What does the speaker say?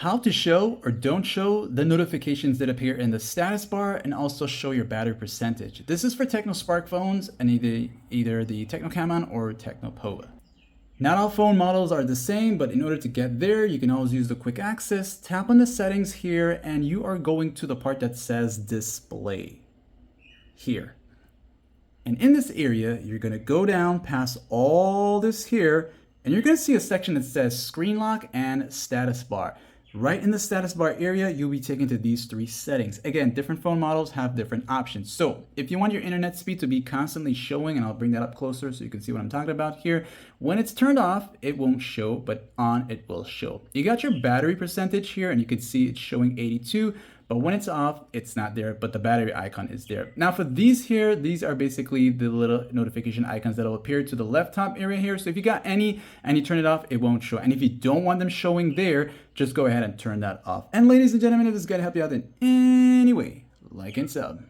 How to show or don't show the notifications that appear in the status bar and also show your battery percentage. This is for Tecno Spark phones and either the Tecno Camon or Tecno Pova. Not all phone models are the same, but in order to get there, you can always use the quick access, tap on the settings here, and you are going to the part that says display here. And in this area, you're gonna go down past all this here, and you're gonna see a section that says screen lock and status bar. Right in the status bar area, you'll be taken to these three settings. Again, different phone models have different options. So if you want your internet speed to be constantly showing, and I'll bring that up closer so you can see what I'm talking about here, when it's turned off, it won't show, but on it will show. You got your battery percentage here, and you can see it's showing 82, but when it's off, it's not there, but the battery icon is there. Now for these here, these are basically the little notification icons that will appear to the left top area here. So if you got any and you turn it off, it won't show. And if you don't want them showing there, just go ahead and turn that off. And ladies and gentlemen, if this is gonna help you out in any way, like and sub.